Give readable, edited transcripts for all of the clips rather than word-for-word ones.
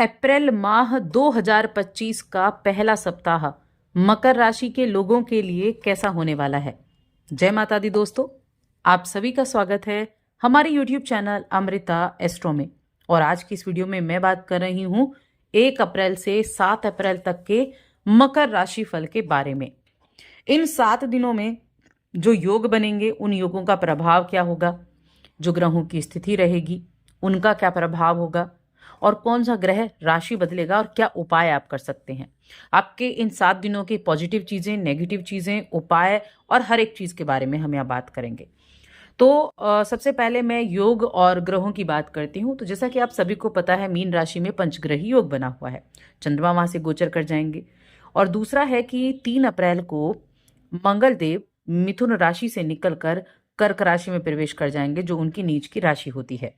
अप्रैल माह 2025 का पहला सप्ताह मकर राशि के लोगों के लिए कैसा होने वाला है। जय माता दी दोस्तों, आप सभी का स्वागत है हमारे YouTube चैनल अमृता एस्ट्रो में। और आज की इस वीडियो में मैं बात कर रही हूं 1 अप्रैल से 7 अप्रैल तक के मकर राशि फल के बारे में। इन 7 दिनों में जो योग बनेंगे उन योगों का प्रभाव क्या होगा, जो ग्रहों की स्थिति रहेगी उनका क्या प्रभाव होगा, और कौन सा ग्रह राशि बदलेगा और क्या उपाय आप कर सकते हैं। आपके इन 7 दिनों की पॉजिटिव चीजें, नेगेटिव चीजें, उपाय और हर एक चीज के बारे में हम यहाँ बात करेंगे। तो सबसे पहले मैं योग और ग्रहों की बात करती हूँ। तो जैसा कि आप सभी को पता है, मीन राशि में पंचग्रही योग बना हुआ है, चंद्रमा वहां से गोचर कर जाएंगे। और दूसरा है कि 3 अप्रैल को मंगल देव मिथुन राशि से निकलकर कर्क राशि में प्रवेश कर जाएंगे, जो उनकी नीच की राशि होती है।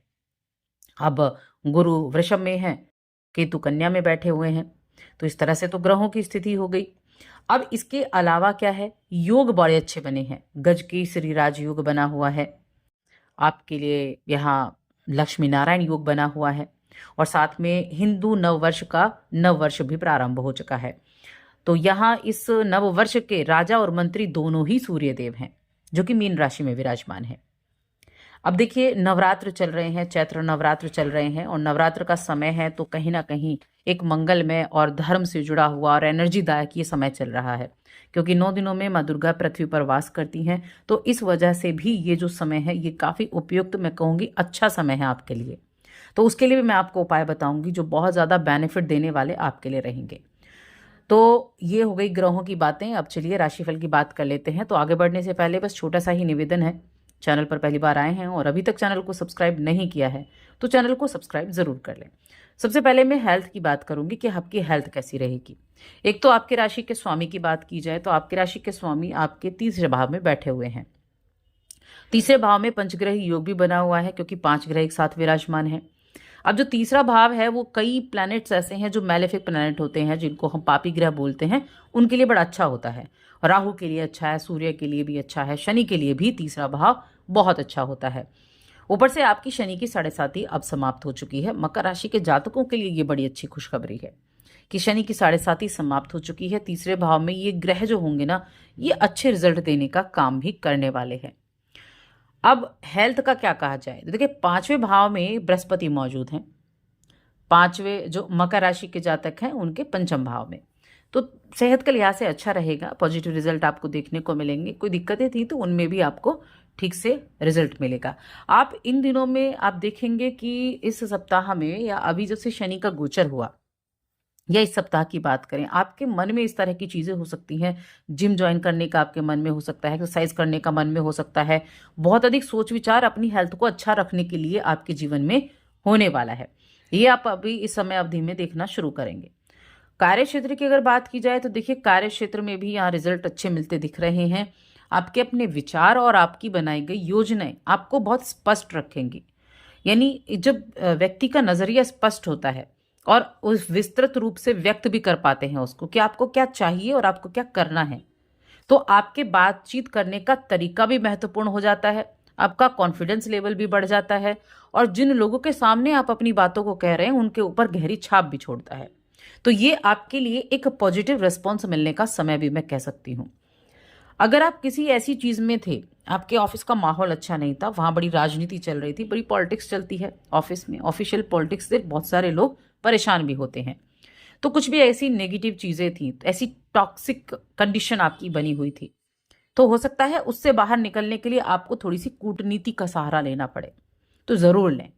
अब गुरु वृषभ में है, केतु कन्या में बैठे हुए हैं। तो इस तरह से तो ग्रहों की स्थिति हो गई। अब इसके अलावा क्या है, योग बड़े अच्छे बने हैं। गज की श्री राज योग बना हुआ है आपके लिए, यहाँ लक्ष्मी नारायण योग बना हुआ है, और साथ में हिंदू नववर्ष का नववर्ष भी प्रारंभ हो चुका है। तो यहाँ इस नववर्ष के राजा और मंत्री दोनों ही सूर्यदेव हैं, जो कि मीन राशि में विराजमान है। अब देखिए, नवरात्र चल रहे हैं, चैत्र नवरात्र चल रहे हैं, और नवरात्र का समय है, तो कहीं ना कहीं एक मंगलमय और धर्म से जुड़ा हुआ और एनर्जीदायक ये समय चल रहा है, क्योंकि 9 दिनों में माँ दुर्गा पृथ्वी पर वास करती हैं। तो इस वजह से भी ये जो समय है ये काफ़ी उपयुक्त, मैं कहूँगी अच्छा समय है आपके लिए। तो उसके लिए भी मैं आपको उपाय बताऊंगी जो बहुत ज़्यादा बेनिफिट देने वाले आपके लिए रहेंगे। तो ये हो गई ग्रहों की बातें। अब चलिए राशिफल की बात कर लेते हैं। तो आगे बढ़ने से पहले बस छोटा सा ही निवेदन है, चैनल पर पहली बार आए हैं और अभी तक चैनल को सब्सक्राइब नहीं किया है तो चैनल को सब्सक्राइब जरूर कर लें। सबसे पहले मैं हेल्थ की बात करूंगी कि आपकी हेल्थ कैसी रहेगी। एक तो आपकी राशि के स्वामी की बात की जाए तो आपकी राशि के स्वामी आपके तीसरे भाव में बैठे हुए हैं। तीसरे भाव में पंचग्रही योग भी बना हुआ है, क्योंकि 5 ग्रह एक साथ विराजमान है। अब जो तीसरा भाव है वो कई प्लैनेट्स ऐसे हैं जो मैलेफिक प्लैनेट होते हैं, जिनको हम पापी ग्रह बोलते हैं, उनके लिए बड़ा अच्छा होता है। राहु के लिए अच्छा है, सूर्य के लिए भी अच्छा है, शनि के लिए भी तीसरा भाव बहुत अच्छा होता है। ऊपर से आपकी शनि की 7.5 अब समाप्त हो चुकी है। मकर राशि के जातकों के लिए ये बड़ी अच्छी खुशखबरी है कि शनि की 7.5 समाप्त हो चुकी है। तीसरे भाव में ये ग्रह जो होंगे ना, ये अच्छे रिजल्ट देने का काम भी करने वाले हैं। अब हेल्थ का क्या कहा जाए, तो देखिए 5वें भाव में बृहस्पति मौजूद हैं। 5वें जो मकर राशि के जातक हैं उनके 5म भाव में, तो सेहत के लिहाज से अच्छा रहेगा। पॉजिटिव रिजल्ट आपको देखने को मिलेंगे। कोई दिक्कतें थी तो उनमें भी आपको ठीक से रिजल्ट मिलेगा। आप इन दिनों में आप देखेंगे कि इस सप्ताह में, या अभी जब से शनि का गोचर हुआ, या इस सप्ताह की बात करें, आपके मन में इस तरह की चीजें हो सकती हैं। जिम ज्वाइन करने का आपके मन में हो सकता है, एक्सरसाइज करने का मन में हो सकता है। बहुत अधिक सोच विचार अपनी हेल्थ को अच्छा रखने के लिए आपके जीवन में होने वाला है। ये आप अभी इस समय अवधि में देखना शुरू करेंगे। कार्य क्षेत्र की अगर बात की जाए तो देखिए, कार्य क्षेत्र में भी यहाँ रिजल्ट अच्छे मिलते दिख रहे हैं। आपके अपने विचार और आपकी बनाई गई योजनाएं आपको बहुत स्पष्ट रखेंगी। यानी जब व्यक्ति का नजरिया स्पष्ट होता है और उस विस्तृत रूप से व्यक्त भी कर पाते हैं उसको कि आपको क्या चाहिए और आपको क्या करना है, तो आपके बातचीत करने का तरीका भी महत्वपूर्ण हो जाता है। आपका कॉन्फिडेंस लेवल भी बढ़ जाता है, और जिन लोगों के सामने आप अपनी बातों को कह रहे हैं उनके ऊपर गहरी छाप भी छोड़ता है। तो ये आपके लिए एक पॉजिटिव रिस्पॉन्स मिलने का समय भी मैं कह सकती हूँ। अगर आप किसी ऐसी चीज में थे, आपके ऑफिस का माहौल अच्छा नहीं था, वहां बड़ी राजनीति चल रही थी, बड़ी पॉलिटिक्स चलती है ऑफिस में, ऑफिशियल पॉलिटिक्स से बहुत सारे लोग परेशान भी होते हैं, तो कुछ भी ऐसी नेगेटिव चीजें थी, ऐसी टॉक्सिक कंडीशन आपकी बनी हुई थी, तो हो सकता है उससे बाहर निकलने के लिए आपको थोड़ी सी कूटनीति का सहारा लेना पड़े। तो जरूर लें,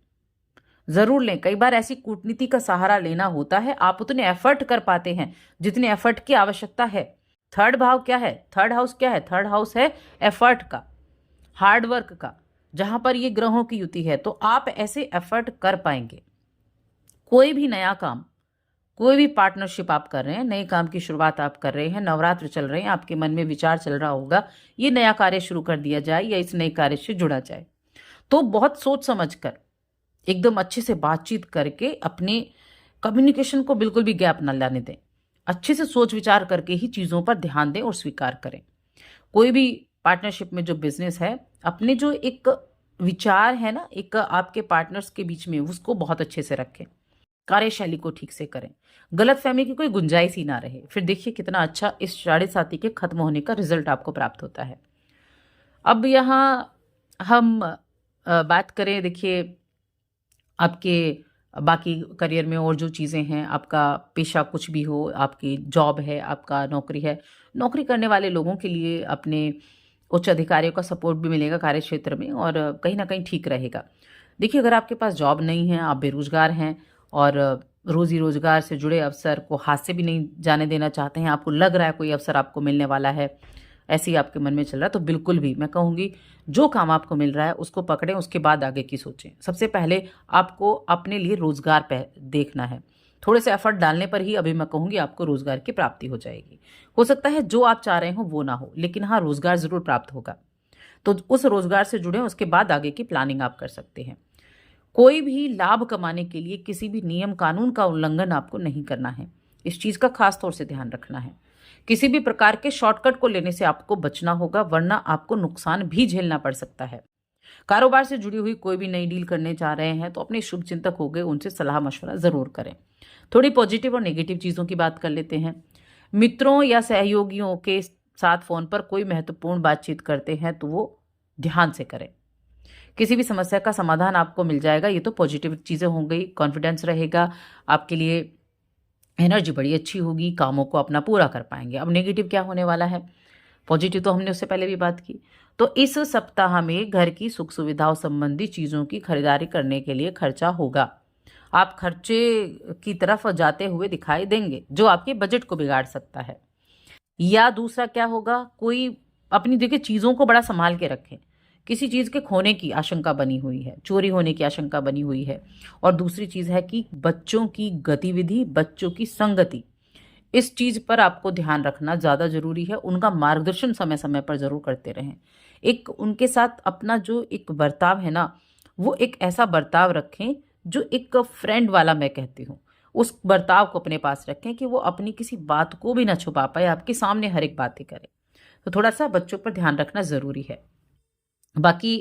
जरूर लें। कई बार ऐसी कूटनीति का सहारा लेना होता है। आप उतने एफर्ट कर पाते हैं जितने एफर्ट की आवश्यकता है। थर्ड भाव क्या है, थर्ड हाउस क्या है, थर्ड हाउस है एफर्ट का, हार्डवर्क का, जहां पर ये ग्रहों की युति है। तो आप ऐसे एफर्ट कर पाएंगे। कोई भी नया काम, कोई भी पार्टनरशिप आप कर रहे हैं, नए काम की शुरुआत आप कर रहे हैं, नवरात्र चल रहे हैं, आपके मन में विचार चल रहा होगा ये नया कार्य शुरू कर दिया जाए या इस नए कार्य से जुड़ा जाए, तो बहुत सोच समझ कर, एकदम अच्छे से बातचीत करके अपने कम्युनिकेशन को बिल्कुल भी गैप न लाने दें। अच्छे से सोच विचार करके ही चीज़ों पर ध्यान दें और स्वीकार करें। कोई भी पार्टनरशिप में जो बिजनेस है, अपने जो एक विचार है ना, एक आपके पार्टनर्स के बीच में, उसको बहुत अच्छे से रखें। कार्यशैली को ठीक से करें, गलतफहमी की कोई गुंजाइश ही ना रहे। फिर देखिए कितना अच्छा इस साढ़े साथी के खत्म होने का रिजल्ट आपको प्राप्त होता है। अब यहाँ हम बात करें, देखिए आपके बाकी करियर में और जो चीज़ें हैं, आपका पेशा कुछ भी हो, आपकी जॉब है, आपका नौकरी है, नौकरी करने वाले लोगों के लिए अपने उच्च अधिकारियों का सपोर्ट भी मिलेगा कार्य क्षेत्र में और कहीं ना कहीं ठीक रहेगा। देखिए अगर आपके पास जॉब नहीं है, आप बेरोजगार हैं और रोजी रोजगार से जुड़े अवसर को हाथ से भी नहीं जाने देना चाहते हैं, आपको लग रहा है कोई अवसर आपको मिलने वाला है, ऐसे ही आपके मन में चल रहा है, तो बिल्कुल भी मैं कहूँगी जो काम आपको मिल रहा है उसको पकड़ें, उसके बाद आगे की सोचें। सबसे पहले आपको अपने लिए रोजगार देखना है। थोड़े से एफर्ट डालने पर ही अभी मैं कहूँगी आपको रोजगार की प्राप्ति हो जाएगी। हो सकता है जो आप चाह रहे हो वो ना हो, लेकिन हाँ रोजगार जरूर प्राप्त होगा। तो उस रोजगार से जुड़े, उसके बाद आगे की प्लानिंग आप कर सकते हैं। कोई भी लाभ कमाने के लिए किसी भी नियम कानून का उल्लंघन आपको नहीं करना है, इस चीज का खास तौर से ध्यान रखना है। किसी भी प्रकार के शॉर्टकट को लेने से आपको बचना होगा, वरना आपको नुकसान भी झेलना पड़ सकता है। कारोबार से जुड़ी हुई कोई भी नई डील करने जा रहे हैं तो अपने शुभ चिंतक हो गए, उनसे सलाह मशवरा जरूर करें। थोड़ी पॉजिटिव और नेगेटिव चीजों की बात कर लेते हैं। मित्रों या सहयोगियों के साथ फोन पर कोई महत्वपूर्ण बातचीत करते हैं तो वो ध्यान से करें। किसी भी समस्या का समाधान आपको मिल जाएगा, ये तो पॉजिटिव चीजें हो गई। कॉन्फिडेंस रहेगा, आपके लिए एनर्जी बड़ी अच्छी होगी, कामों को अपना पूरा कर पाएंगे। अब नेगेटिव क्या होने वाला है, पॉजिटिव तो हमने उससे पहले भी बात की। तो इस सप्ताह में घर की सुख सुविधाओं संबंधी चीजों की खरीदारी करने के लिए खर्चा होगा। आप खर्चे की तरफ जाते हुए दिखाई देंगे, जो आपके बजट को बिगाड़ सकता है। या दूसरा क्या होगा, कोई अपनी देखिए चीजों को बड़ा संभाल के रखें। किसी चीज के खोने की आशंका बनी हुई है, चोरी होने की आशंका बनी हुई है। और दूसरी चीज है कि बच्चों की गतिविधि, बच्चों की संगति, इस चीज पर आपको ध्यान रखना ज्यादा जरूरी है। उनका मार्गदर्शन समय समय पर जरूर करते रहें। एक उनके साथ अपना जो एक बर्ताव है ना, वो एक ऐसा बर्ताव रखें जो एक फ्रेंड वाला मैं कहती हूँ। उस बर्ताव को अपने पास रखें कि वो अपनी किसी बात को भी ना छुपा पाए, आपके सामने हर एक बात ही करे। तो थोड़ा सा बच्चों पर ध्यान रखना जरूरी है। बाकी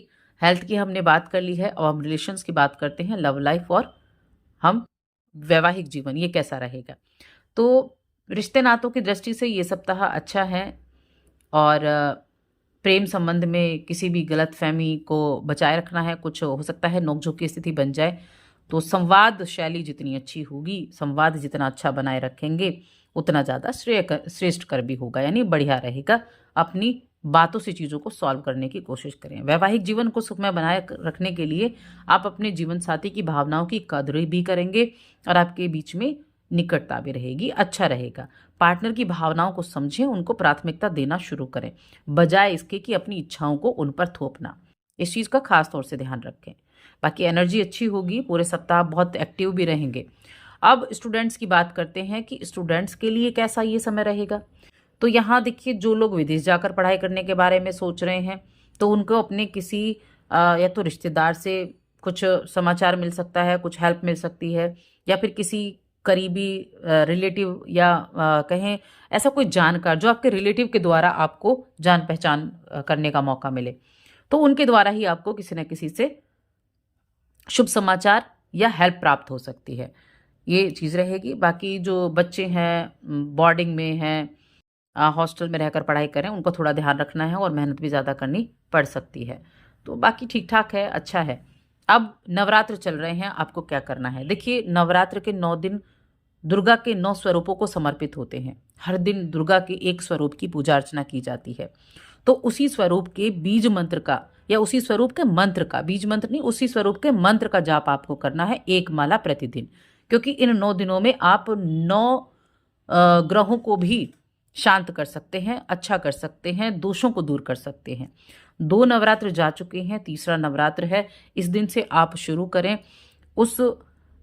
हेल्थ की हमने बात कर ली है, और हम रिलेशंस की बात करते हैं, लव लाइफ और हम वैवाहिक जीवन ये कैसा रहेगा। तो रिश्ते नातों की दृष्टि से ये सप्ताह अच्छा है, और प्रेम संबंध में किसी भी गलत फहमी को बचाए रखना है। कुछ हो सकता है नोकझोंक की स्थिति बन जाए, तो संवाद शैली जितनी अच्छी होगी, संवाद जितना अच्छा बनाए रखेंगे, उतना ज़्यादा श्रेष्ठ कर भी होगा, यानी बढ़िया रहेगा। अपनी बातों से चीज़ों को सॉल्व करने की कोशिश करें। वैवाहिक जीवन को सुखमय बनाए रखने के लिए आप अपने जीवन साथी की भावनाओं की कद्र भी करेंगे और आपके बीच में निकटता भी रहेगी, अच्छा रहेगा। पार्टनर की भावनाओं को समझें, उनको प्राथमिकता देना शुरू करें, बजाय इसके कि अपनी इच्छाओं को उन पर थोपना। इस चीज़ का खास तौर से ध्यान रखें। बाकी एनर्जी अच्छी होगी, पूरे सप्ताह बहुत एक्टिव भी रहेंगे। अब स्टूडेंट्स की बात करते हैं कि स्टूडेंट्स के लिए कैसा ये समय रहेगा। तो यहाँ देखिए, जो लोग विदेश जाकर पढ़ाई करने के बारे में सोच रहे हैं, तो उनको अपने किसी या तो रिश्तेदार से कुछ समाचार मिल सकता है, कुछ हेल्प मिल सकती है, या फिर किसी करीबी रिलेटिव या कहें ऐसा कोई जानकार जो आपके रिलेटिव के द्वारा आपको जान पहचान करने का मौका मिले, तो उनके द्वारा ही आपको किसी न किसी से शुभ समाचार या हेल्प प्राप्त हो सकती है, ये चीज़ रहेगी। बाकी जो बच्चे हैं बोर्डिंग में हैं, हॉस्टल में रहकर पढ़ाई करें, उनको थोड़ा ध्यान रखना है और मेहनत भी ज़्यादा करनी पड़ सकती है। तो बाकी ठीक ठाक है, अच्छा है। अब नवरात्र चल रहे हैं, आपको क्या करना है। देखिए, नवरात्र के 9 दिन दुर्गा के 9 स्वरूपों को समर्पित होते हैं। हर दिन दुर्गा के एक स्वरूप की पूजा अर्चना की जाती है। तो उसी स्वरूप के बीज मंत्र का, या उसी स्वरूप के मंत्र का, बीज मंत्र नहीं, उसी स्वरूप के मंत्र का जाप आपको करना है 1 माला प्रतिदिन। क्योंकि इन 9 दिनों में आप 9 ग्रहों को भी शांत कर सकते हैं, अच्छा कर सकते हैं, दोषों को दूर कर सकते हैं। 2 नवरात्र जा चुके हैं, तीसरा नवरात्र है। इस दिन से आप शुरू करें उस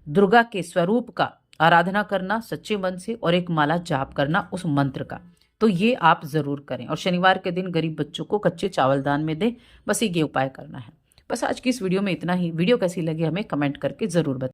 दुर्गा के स्वरूप का आराधना करना सच्चे मन से, और 1 माला जाप करना उस मंत्र का। तो ये आप जरूर करें। और शनिवार के दिन गरीब बच्चों को कच्चे चावल दान में दें। बस ये उपाय करना है। बस आज की इस वीडियो में इतना ही। वीडियो कैसी लगी हमें कमेंट करके जरूर बताएं।